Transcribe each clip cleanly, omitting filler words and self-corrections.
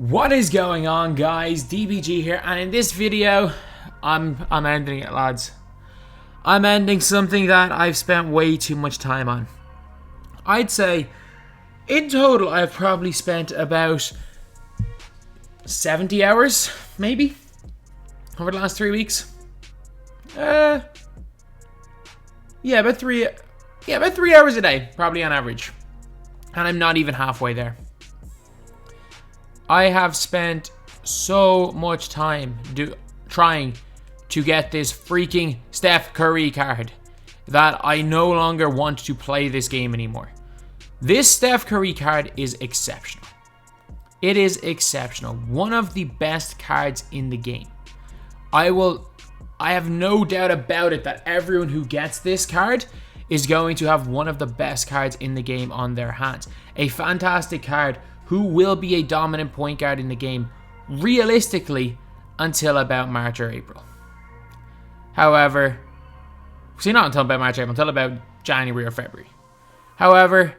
What is going on, guys? DBG here, and in this video I'm ending it, lads. I'm ending something that I've spent way too much time on. I'd say in total I've probably spent about 70 hours maybe over the last 3 weeks. About 3 hours a day probably on average, and I'm not even halfway there. I have spent so much time trying to get this freaking Steph Curry card that I no longer want to play this game anymore. This Steph Curry card is exceptional. It is exceptional. One of the best cards in the game. I have no doubt about it that everyone who gets this card is going to have one of the best cards in the game on their hands. A fantastic card who will be a dominant point guard in the game, realistically, until about March or April. However, not until about March or April, until about January or February. However,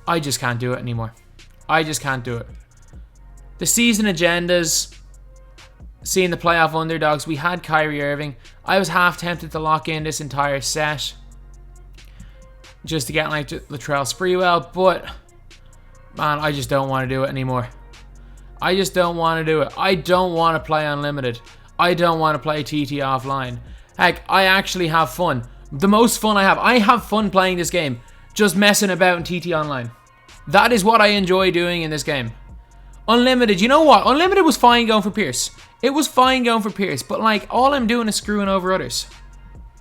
I just can't do it anymore. I just can't do it. The season agendas, seeing the playoff underdogs, we had Kyrie Irving. I was half tempted to lock in this entire set just to get like Latrell Sprewell, but man, I just don't want to do it anymore. I just don't want to do it. I don't want to play unlimited. I don't want to play TT offline. Heck, I actually have fun. The most fun I have fun playing this game, just messing about in TT online. That is what I enjoy doing in this game. Unlimited, you know what? Unlimited was fine going for Pierce. It was fine going for Pierce, but like all I'm doing is screwing over others.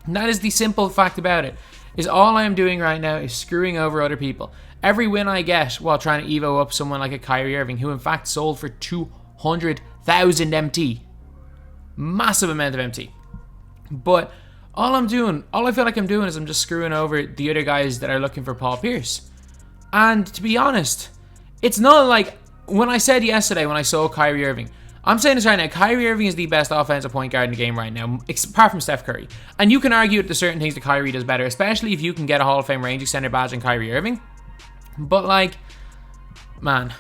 And that is the simple fact about it. Is all I'm doing right now is screwing over other people. Every win I get while trying to evo up someone like a Kyrie Irving, who in fact sold for 200,000 MT. Massive amount of MT. But all I feel like I'm doing is I'm just screwing over the other guys that are looking for Paul Pierce. And to be honest, it's not like when I said yesterday when I saw Kyrie Irving, I'm saying this right now, Kyrie Irving is the best offensive point guard in the game right now, apart from Steph Curry. And you can argue that there's certain things that Kyrie does better, especially if you can get a Hall of Fame range extender badge in Kyrie Irving. But like, man,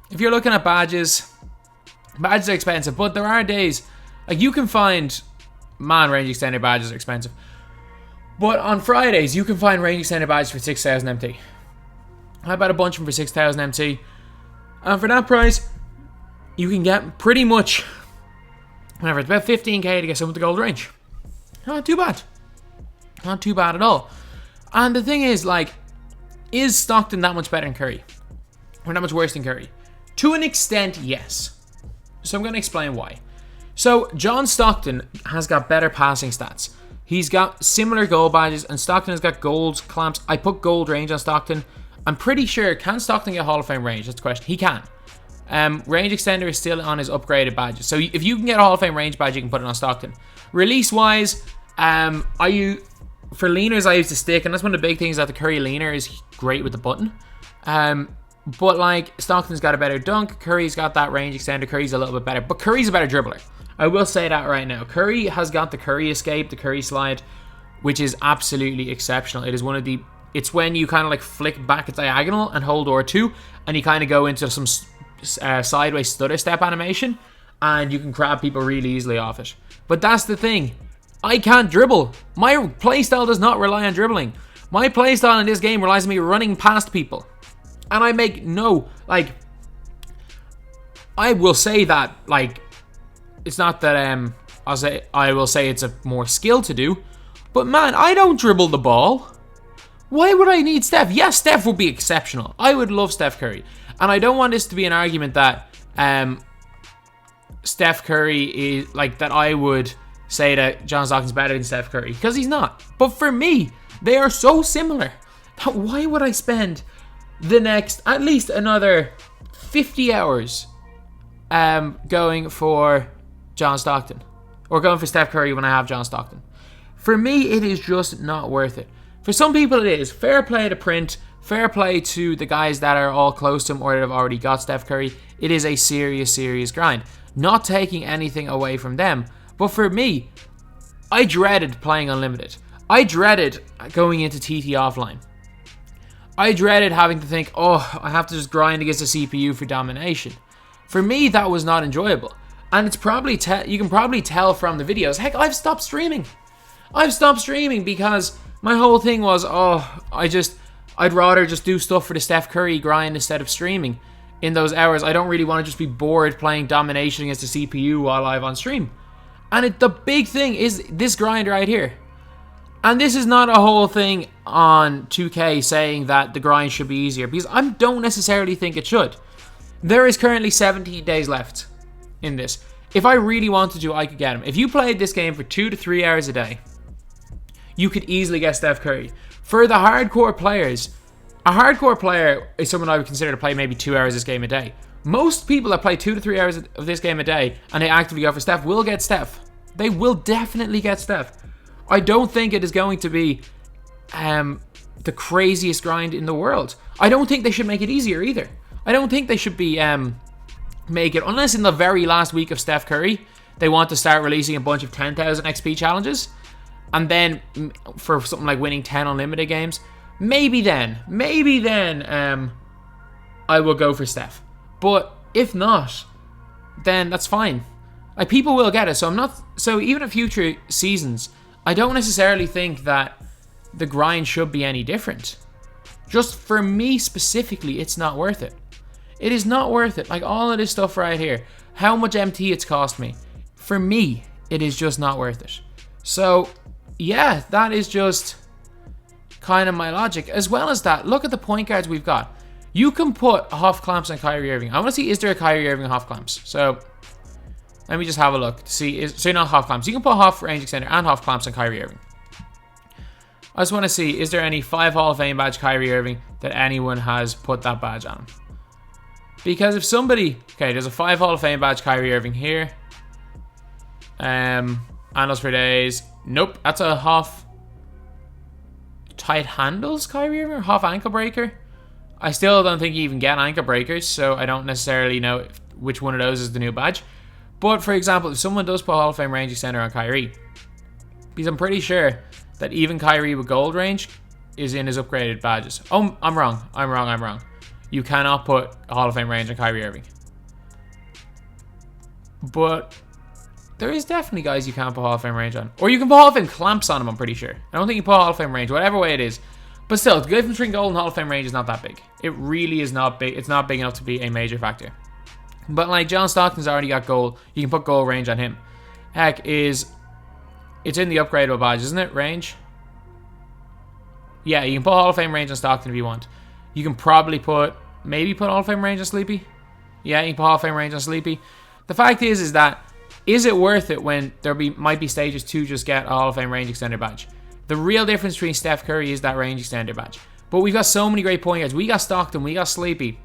if you're looking at badges are expensive, but there are days, like you can find, range extender badges are expensive. But on Fridays, you can find range extender badges for 6,000 MT. I bought a bunch of them for 6,000 MT. And for that price, you can get pretty much, whatever, it's about 15k to get someone with the gold range. Not too bad. Not too bad at all. And the thing is, like, is Stockton that much better than Curry? Or that much worse than Curry? To an extent, yes. So I'm going to explain why. So John Stockton has got better passing stats. He's got similar goal badges, and Stockton has got gold clamps. I put gold range on Stockton. I'm pretty sure, can Stockton get Hall of Fame range? That's the question. He can. Range extender is still on his upgraded badges. So if you can get a Hall of Fame range badge, you can put it on Stockton. Release-wise, for leaners, I use the stick, and that's one of the big things, that the Curry leaner is great with the button. But like, Stockton's got a better dunk, Curry's got that range extender, Curry's a little bit better, but Curry's a better dribbler. I will say that right now. Curry has got the Curry escape, the Curry slide, which is absolutely exceptional. It is one of the, it's when you kind of like flick back a diagonal and hold R2, and you kind of go into some sideways stutter step animation, and you can grab people really easily off it. But that's the thing. I can't dribble. My playstyle does not rely on dribbling. My playstyle in this game relies on me running past people. And I make no, like, I will say that, like, it's not that, I will say it's a more skill to do, but man, I don't dribble the ball. Why would I need Steph? Yes, Steph would be exceptional. I would love Steph Curry. And I don't want this to be an argument that Steph Curry is, like, that I would say that John Stockton's better than Steph Curry, because he's not. But for me, they are so similar that why would I spend the next at least another 50 hours going for John Stockton, or going for Steph Curry when I have John Stockton? For me, it is just not worth it. For some people it is. Fair play to Print, fair play to the guys that are all close to him or that have already got Steph Curry. It is a serious grind. Not taking anything away from them. But for me, I dreaded playing unlimited. I dreaded going into TT offline. I dreaded having to think, oh, I have to just grind against the CPU for domination. For me, that was not enjoyable. And it's probably you can probably tell from the videos. Heck, I've stopped streaming. I've stopped streaming because my whole thing was, I'd rather just do stuff for the Steph Curry grind instead of streaming in those hours. I don't really want to just be bored playing domination against the CPU while live on stream. And the big thing is this grind right here. And this is not a whole thing on 2K saying that the grind should be easier, because I don't necessarily think it should. There is currently 17 days left in this. If I really wanted to, I could get him. If you played this game for 2 to 3 hours a day, you could easily get Steph Curry. For the hardcore players, a hardcore player is someone I would consider to play maybe 2 hours this game a day. Most people that play 2 to 3 hours of this game a day and they actively go for Steph will get Steph. They will definitely get Steph. I don't think it is going to be the craziest grind in the world. I don't think they should make it easier either. I don't think they should be make it, unless in the very last week of Steph Curry they want to start releasing a bunch of 10,000 XP challenges, and then for something like winning 10 unlimited games, maybe then I will go for Steph. But if not, then that's fine. Like, people will get it. So even in future seasons, I don't necessarily think that the grind should be any different. Just for me specifically, it's not worth it. It is not worth it. Like, all of this stuff right here, how much MT it's cost me, for me, it is just not worth it. So yeah, that is just kind of my logic. As well as that, look at the point guards we've got. You can put Huff clamps on Kyrie Irving. I want to see, is there a Kyrie Irving Huff clamps? So let me just have a look to see. So not Huff clamps. You can put Huff range extender and Huff clamps on Kyrie Irving. I just want to see, is there any 5 Hall of Fame badge Kyrie Irving that anyone has put that badge on? Because if somebody, okay, there's a 5 Hall of Fame badge Kyrie Irving here. Handles for days. Nope, that's a Huff tight handles Kyrie Irving, Huff ankle breaker. I still don't think you even get ankle breakers, so I don't necessarily know which one of those is the new badge. But for example, if someone does put Hall of Fame range extender on Kyrie, because I'm pretty sure that even Kyrie with gold range is in his upgraded badges. Oh, I'm wrong. You cannot put Hall of Fame range on Kyrie Irving. But there is definitely guys you can't put Hall of Fame range on. Or you can put Hall of Fame clamps on him, I'm pretty sure. I don't think you put Hall of Fame range, whatever way it is. But still, the difference between gold and Hall of Fame range is not that big. It really is not big. It's not big enough to be a major factor. But like, John Stockton's already got gold. You can put gold range on him. Heck, it's in the upgradable badge, isn't it? Range? Yeah, you can put Hall of Fame range on Stockton if you want. You can probably maybe put Hall of Fame range on Sleepy. Yeah, you can put Hall of Fame range on Sleepy. The fact is that, is it worth it when might be stages to just get a Hall of Fame range extender badge? The real difference between Steph Curry is that range extender badge. But we've got so many great point guards. We got Stockton, we got Sleepy.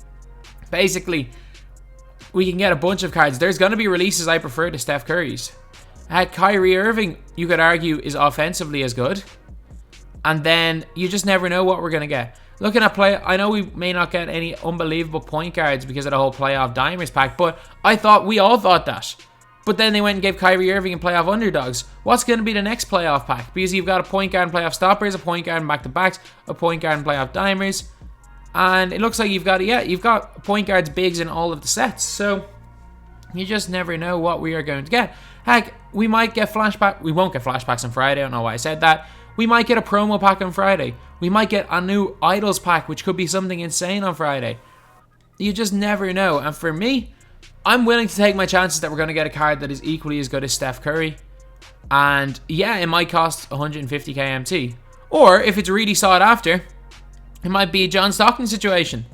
Basically, we can get a bunch of cards. There's going to be releases I prefer to Steph Curry's. Kyrie Irving, you could argue, is offensively as good. And then you just never know what we're going to get. Looking at play, I know we may not get any unbelievable point guards because of the whole playoff dimers pack, but we all thought that. But then they went and gave Kyrie Irving and playoff underdogs. What's going to be the next playoff pack? Because you've got a point guard and playoff stoppers, a point guard and back-to-backs, a point guard and playoff dimers. And it looks like you've got point guards bigs in all of the sets. So you just never know what we are going to get. Heck, we might get flashback. We won't get flashbacks on Friday. I don't know why I said that. We might get a promo pack on Friday. We might get a new Idols pack, which could be something insane on Friday. You just never know. And for me, I'm willing to take my chances that we're going to get a card that is equally as good as Steph Curry. And yeah, it might cost 150k MT. Or if it's really sought after, it might be a John Stockton situation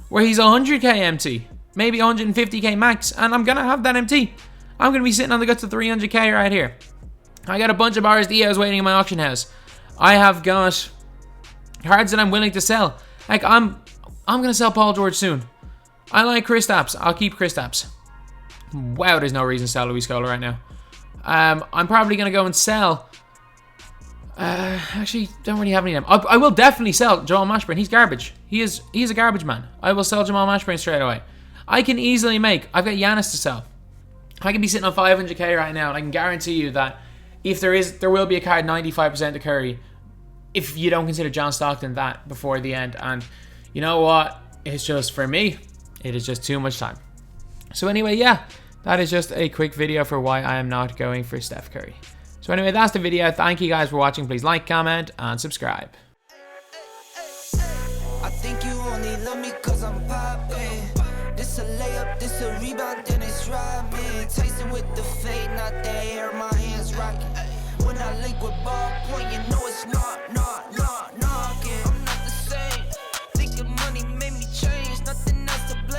where he's 100k MT, maybe 150k max, and I'm going to have that MT. I'm going to be sitting on the guts of 300k right here. I got a bunch of RSDOs waiting in my auction house. I have got cards that I'm willing to sell. Like, I'm going to sell Paul George soon. I like Kristaps. I'll keep Kristaps. Wow, there's no reason to sell Luis Scola right now. I'm probably going to go and sell... actually, don't really have any of them. I will definitely sell Jamal Mashburn. He's garbage. He's a garbage man. I will sell Jamal Mashburn straight away. I can easily make... I've got Giannis to sell. I can be sitting on 500k right now, and I can guarantee you that if there will be a card 95% to Curry, if you don't consider John Stockton that before the end. And you know what? It's just, for me, it is just too much time. So anyway, yeah, that is just a quick video for why I am not going for Steph Curry. So anyway, that's the video. Thank you guys for watching. Please like, comment, and subscribe. I think you only love me cause I'm popping. This a layup, this a rebound, then it's robbing. Tyson with the fade, not the hair, my hands rocking. When I link with ball